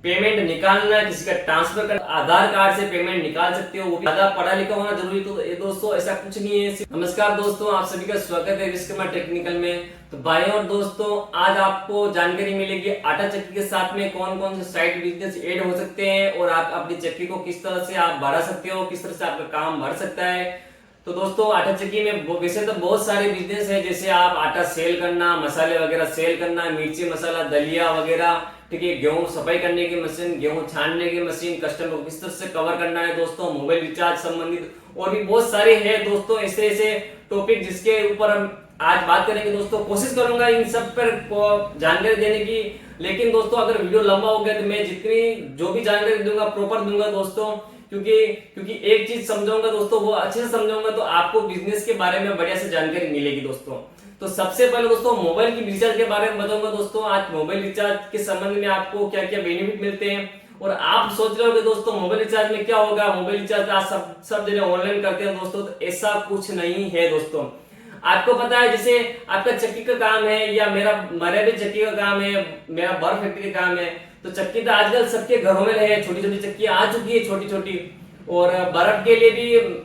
Payment निकालना, किसी का ट्रांसफर करना, आधार कार्ड से पेमेंट निकाल सकते हो, वो भी ज्यादा पढ़ा लिखा होना जरूरी। तो ये दोस्तों ऐसा कुछ नहीं है। नमस्कार दोस्तों, आप सभी का स्वागत है विश्वकर्मा टेक्निकल में। तो भाई और दोस्तों, आज आपको जानकारी मिलेगी आटा चक्की के साथ में कौन कौन से साइड बिजनेस ऐड हो सकते हैं और आप अपनी चक्की को किस तरह से आप बढ़ा सकते हो, किस तरह से आपका काम बढ़ सकता है। तो दोस्तों, आटा चक्की में वैसे तो बहुत सारे बिजनेस है, जैसे आप आटा सेल करना, मसाले वगैरह सेल करना, मिर्ची मसाला, दलिया वगैरह, ठीक है, गेहूं सफाई करने की मशीन, गेहूं छानने की मशीन, कस्टमर को किस तरह से कवर करना है दोस्तों, मोबाइल रिचार्ज संबंधित और भी बहुत सारे हैं दोस्तों ऐसे ऐसे टॉपिक जिसके ऊपर हम आज बात करेंगे दोस्तों। कोशिश करूंगा इन सब पर जानकारी देने की, लेकिन दोस्तों अगर वीडियो लंबा हो गया तो मैं जितनी जो भी जानकारी दूंगा प्रॉपर दूंगा दोस्तों, क्योंकि एक चीज समझाऊंगा दोस्तों, वो अच्छे से समझाऊंगा तो आपको बिजनेस के बारे में बढ़िया से जानकारी मिलेगी दोस्तों। तो सबसे पहले दोस्तों मोबाइल की रिचार्ज के बारे में बताऊंगा दोस्तों। आज मोबाइल रिचार्ज के संबंध में आपको क्या क्या बेनिफिट मिलते हैं, और आप सोच रहे हो दोस्तों मोबाइल रिचार्ज में क्या होगा, मोबाइल रिचार्ज आज सब जगह ऑनलाइन करते हैं दोस्तों। तो ऐसा कुछ नहीं है दोस्तों। आपको पता है, जैसे आपका चक्की का काम है या मेरा भी चक्की का काम है, मेरा बर्फ फैक्ट्री का काम है, तो चक्की तो आजकल सबके घरों में है, छोटी छोटी चक्की आ चुकी है, छोटी छोटी, और बर्फ के लिए भी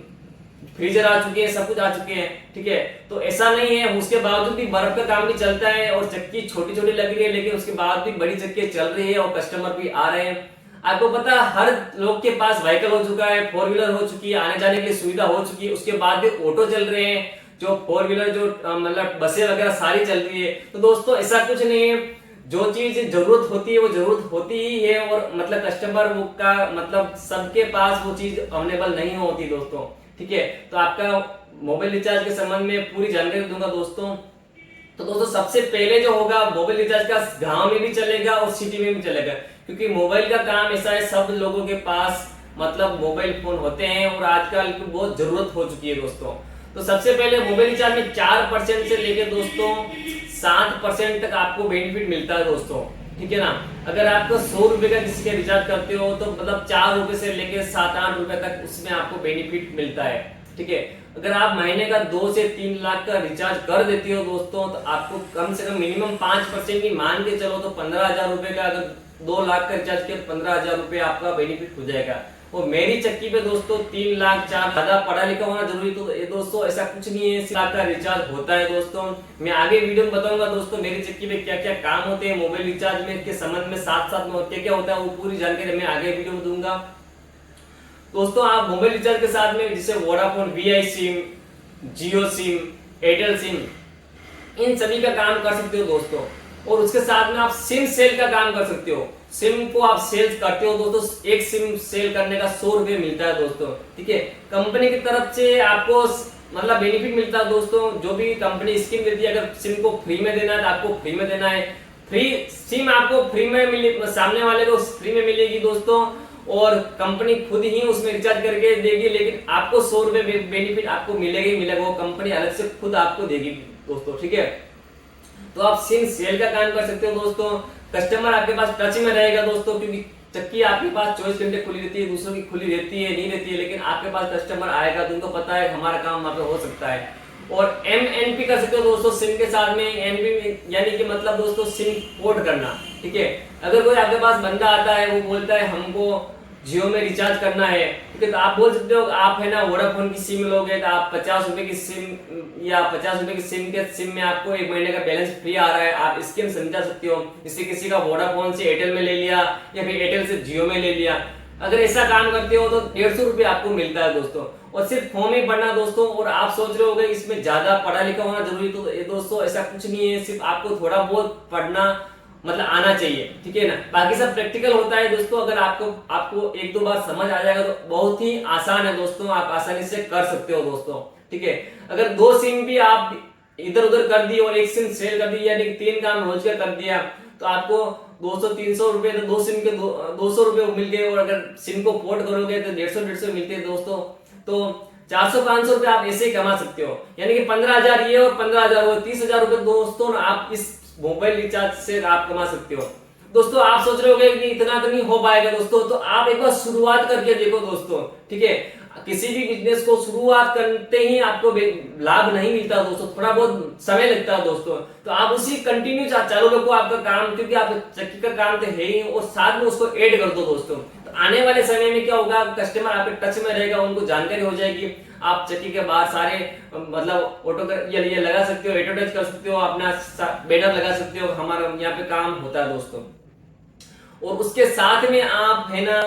फ्रीजर आ चुके हैं, सब कुछ आ चुके हैं, ठीक है। तो ऐसा नहीं है, उसके बावजूद भी बर्फ का काम भी चलता है और चक्की छोटी छोटी लग रही है, लेकिन उसके बाद भी बड़ी चक्की चल रही है और कस्टमर भी आ रहे हैं। आपको पता है हर लोग के पास व्हीकल हो चुका है, 4 व्हीलर हो चुकी है, आने जाने के लिए सुविधा हो चुकी है, उसके बाद भी ऑटो चल रहे हैं, जो 4 व्हीलर जो मतलब बसें वगैरह सारी चल रही है। तो दोस्तों ऐसा कुछ नहीं है, जो चीज जरूरत होती है वो जरूरत होती ही है, और मतलब कस्टमर का मतलब सबके पास वो चीज अवेलेबल नहीं होती दोस्तों, ठीक है। तो आपका मोबाइल रिचार्ज के संबंध में पूरी जानकारी दूंगा दोस्तों। तो दोस्तों सबसे पहले जो होगा मोबाइल रिचार्ज का, गांव में भी चलेगा और सिटी में भी चलेगा, क्योंकि मोबाइल का काम ऐसा है, सब लोगों के पास मतलब मोबाइल फोन होते हैं और आजकल की बहुत जरूरत हो चुकी है दोस्तों। तो सबसे पहले मोबाइल रिचार्ज में 4% से लेके दोस्तों 7% तक आपको बेनिफिट मिलता है दोस्तों, ठीक है ना। अगर आपको 100 रुपए का किसी का रिचार्ज करते हो तो मतलब 4 रुपए से लेके 7-8 रुपए तक उसमें आपको बेनिफिट मिलता है, ठीक है। अगर आप महीने का 2 से 3 लाख का रिचार्ज कर देते हो दोस्तों, तो आपको कम से कम मिनिमम 5% की मान के चलो तो 15,000 रुपए का, अगर 2 लाख का रिचार्ज किया तो 15,000 रुपए आपका बेनिफिट हो जाएगा। और मेरी चक्की पे दोस्तों 3 लाख 4, ज्यादा पढ़ा लिखा होना जरूरी। तो ये दोस्तों ऐसा कुछ नहीं है, 1 लाख का रिचार्ज होता है दोस्तों। मैं आगे वीडियो में बताऊंगा दोस्तों मेरी चक्की में क्या क्या काम होते हैं मोबाइल रिचार्ज में के संबंध में, साथ साथ में क्या क्या होता है वो पूरी जानकारी मैं आगे वीडियो में दूंगा दोस्तों। आप मोबाइल रिचार्ज के साथ में जैसे Vodafone Vi sim, Jio sim, Airtel sim, इन सभी का काम कर सकते हो दोस्तों। और उसके साथ में आप सिम सेल का काम कर सकते हो। सिम को आप सेल करते हो दोस्तों, एक सिम सेल करने का 100 रुपए मिलता है दोस्तों, ठीक है। कंपनी की तरफ से आपको मतलब बेनिफिट मिलता है दोस्तों, जो भी कंपनी स्कीम देती है, अगर सिम को फ्री में देना है तो आपको फ्री में देना है, फ्री सिम आपको फ्री में मिले, सामने वाले को फ्री में मिलेगी दोस्तों, और कंपनी खुद ही उसमें रिचार्ज करके देगी, लेकिन आपको 100 रुपए बेनिफिट आपको मिलेगा ही मिलेगा, वो कंपनी अलग से खुद आपको देगी दोस्तों, ठीक है। तो आप सिम सेल का काम कर सकते हो दोस्तों। कस्टमर आपके पास टच में रहेगा दोस्तों, क्योंकि चक्की आपके पास 24 घंटे खुली रहती है, दूसरों की खुली रहती है नहीं रहती है, लेकिन आपके पास कस्टमर आएगा तो उनको पता है हमारा काम वहां पे हो सकता है। और MNP कर सकते हो दोस्तों सिम के साथ में। NP यानी कि मतलब दोस्तों सिम पोर्ट करना, ठीक है। अगर कोई आपके पास बंदा आता है, वो बोलता है हमको जियो में रिचार्ज करना है, ठीक है, तो आप बोल सकते हो आप है ना वोडाफोन की सिम लोगे तो आप 50 रुपए की सिम या 50 रुपए की सिम में आपको 1 महीने का बैलेंस फ्री आ रहा है, आप स्कीम समझा सकते हो। इससे किसी का वोडाफोन से एयरटेल में ले लिया या फिर एयरटेल से जियो में ले लिया, अगर ऐसा काम करते हो तो 150 रुपए आपको मिलता है दोस्तों, और सिर्फ फॉर्म ही भरना दोस्तों। और आप सोच रहे होगे इसमें ज्यादा पढ़ा लिखा होना जरूरी, तो ये दोस्तों ऐसा कुछ नहीं है, सिर्फ आपको थोड़ा बहुत पढ़ना मतलब आना चाहिए, ठीक है ना। बाकी सब प्रैक्टिकल होता है दोस्तों। अगर आपको 1-2 बार समझ आ जाएगा तो बहुत ही आसान है दोस्तों, आप आसानी से कर सकते हो दोस्तों, ठीक है। अगर 2 सिम भी आप इधर उधर कर दी और 1 सिम सेल कर दी, यानी 3 काम रोज का कर दिया, तो आपको 200-300 रुपए, तो 2 सिम के 200 रुपए मिल गए, और अगर सिम को पोर्ट करोगे तो 150-150 मिलते हैं दोस्तों। तो 400-500 रुपए आप ऐसे ही कमा सकते हो, यानी कि 15,000 ये और 15,000 वो, 30,000 रुपए दोस्तों आप इस मोबाइल रिचार्ज से आप कमा सकते हो दोस्तों। आप सोच रहे होगे कि इतना तो नहीं हो पाएगा दोस्तों, तो आप एक बार शुरुआत करके देखो दोस्तों, ठीक है। किसी भी बिजनेस को शुरुआत करते ही आपको लाभ नहीं मिलता दोस्तों, थोड़ा बहुत समय लगता है दोस्तों। तो आप उसी कंटिन्यू चालू रखो आपका काम, क्योंकि आप चक्की का काम तो है ही, और साथ में उसको ऐड कर दो दोस्तों। तो आने वाले समय में क्या होगा, कस्टमर आपके टच में रहेगा, उनको जानकारी हो जाएगी। आप चक्की के बाहर सारे मतलब ऑटो ये लगा सकते हो, एडवर्टाइज कर सकते हो, अपना बैनर लगा सकते हो, हमारा यहाँ पे काम होता है दोस्तों। और उसके साथ में आप है ना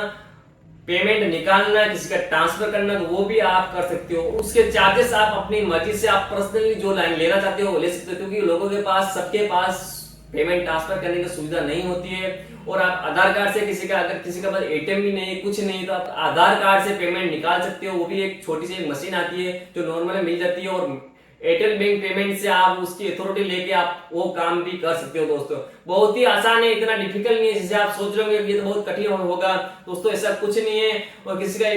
पेमेंट निकालना, किसी का ट्रांसफर करना, तो वो भी आप कर सकते हो। उसके चार्जेस आप अपनी मर्जी से आप पर्सनली जो लाइन लेना चाहते हो वो ले सकते हो, क्योंकि लोगों के पास सबके पास पेमेंट ट्रांसफर करने की सुविधा नहीं होती है। और आप आधार कार्ड से अगर किसी का पास एटीएम भी नहीं, कुछ नहीं, तो आप आधार कार्ड से पेमेंट निकाल सकते हो। वो भी एक छोटी सी मशीन आती है जो नॉर्मली मिल जाती है, और एयरटेल बैंक पेमेंट से आप उसकी अथॉरिटी लेके आप वो काम भी कर सकते हो दोस्तों। बहुत ही आसान है, इतना डिफिकल्ट नहीं है जैसे आप सोच रहे होंगे ये तो बहुत कठिन होगा दोस्तों, ऐसा कुछ नहीं है। और किसी का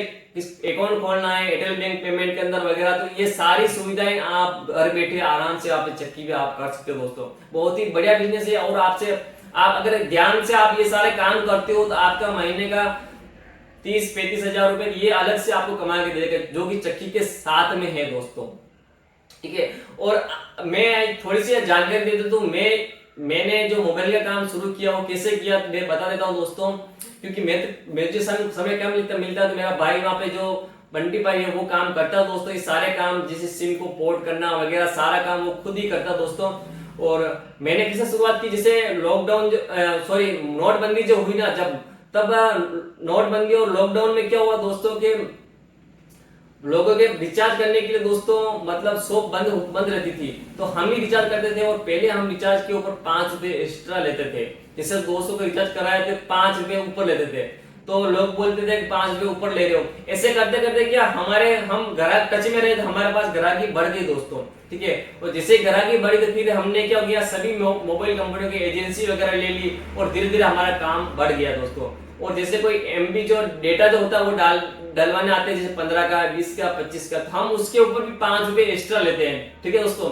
अकाउंट खोलना है एयरटेल बैंक पेमेंट के अंदर वगैरह, तो ये सारी सुविधाएं आप घर बैठे आराम से आप चक्की भी आप कर सकते हो दोस्तों। बहुत ही बढ़िया बिजनेस है। और आप अगर ध्यान से आप ये सारे काम करते हो तो आपका महीने का 30-35 हजार रुपए ये अलग से आपको कमा के देगा, जो कि चक्की के साथ में है दोस्तों, ठीक है। और मैं थोड़ी सी जानकारी दे देता हूँ, मैंने जो मोबाइल का काम शुरू किया वो कैसे किया मैं बता देता हूँ दोस्तों। क्योंकि मुझे समय कम मिलता तो मेरा भाई वहां पे जो बंटी भाई है वो काम करता दोस्तों। ये सारे काम जैसे सिम को पोर्ट करना वगैरह सारा काम वो खुद ही करता दोस्तों। और मैंने किसे शुरुआत की, जैसे लॉकडाउन नोटबंदी जो हुई ना, तब नोटबंदी और लॉकडाउन में क्या हुआ दोस्तों के लोगों के रिचार्ज करने के लिए दोस्तों मतलब शॉप बंद रहती थी, तो हम ही रिचार्ज करते थे। और पहले हम रिचार्ज के ऊपर 5 रुपए एक्स्ट्रा लेते थे। जैसे 200 का रिचार्ज कराए थे 5 रुपए ऊपर लेते थे, तो लोग बोलते थे 5 रुपए ऊपर ले रहे हो। ऐसे करते करते क्या हम ग्राहक टच में रहे, हमारे पास ग्राहकी बढ़ गई दोस्तों, ठीक है। और जैसे ग्राहकी बढ़ी तो फिर हमने क्या किया, सभी मोबाइल कंपनियों की एजेंसी वगैरह ले ली, और धीरे धीरे हमारा काम बढ़ गया दोस्तों। और जैसे कोई एमबी जो डेटा जो होता है वो डलवाने आते हैं, जैसे 15 का 20 का 25 का, तो हम उसके ऊपर भी 5 रुपए एक्स्ट्रा लेते हैं, ठीक है दोस्तों।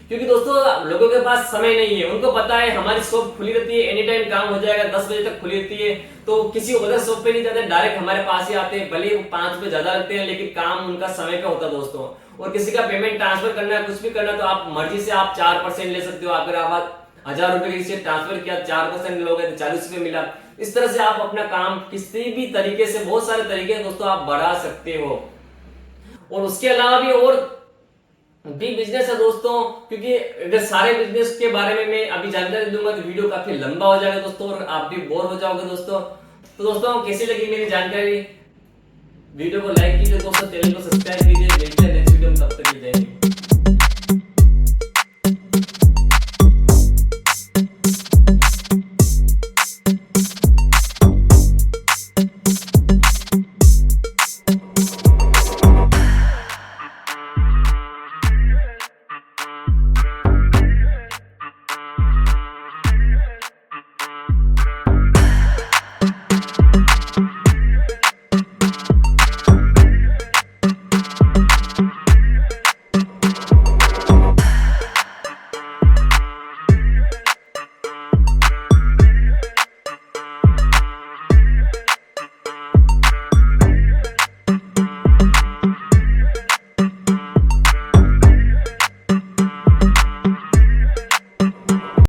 क्योंकि दोस्तों लोगों के पास समय नहीं है, उनको पता है हमारी शॉप खुली रहती है, एनी टाइम काम हो जाएगा, 10 बजे तक खुली रहती है, तो किसी अदर शॉप पे नहीं जाते, डायरेक्ट हमारे पास ही आते हैं। भले वो 5 रुपए ज्यादा लगते हैं, लेकिन काम उनका समय पे होता है दोस्तों। और किसी का पेमेंट ट्रांसफर करना है, कुछ भी करना, तो आप मर्जी से आप 4% ले सकते हो। अगर आप 1000 रुपए किसी ट्रांसफर किया, 4% लोगे तो 40 रुपए मिला। इस तरह से आप अपना काम किसी भी तरीके से, बहुत सारे तरीके दोस्तों आप बढ़ा सकते हो। और उसके अलावा भी और भी बिजनेस है दोस्तों, क्योंकि अगर सारे बिजनेस के बारे में मैं अभी जानकारी दूंगा तो वीडियो काफी लंबा हो जाएगा दोस्तों, और आप भी बोर हो जाओगे दोस्तों। तो दोस्तों कैसी लगी मेरी जानकारी, वीडियो को लाइक कीजिए दोस्तों, चैनल को सब्सक्राइब कीजिए। मिलते हैं नेक्स्ट वीडियो में, तब तक के लिए जय हिंद।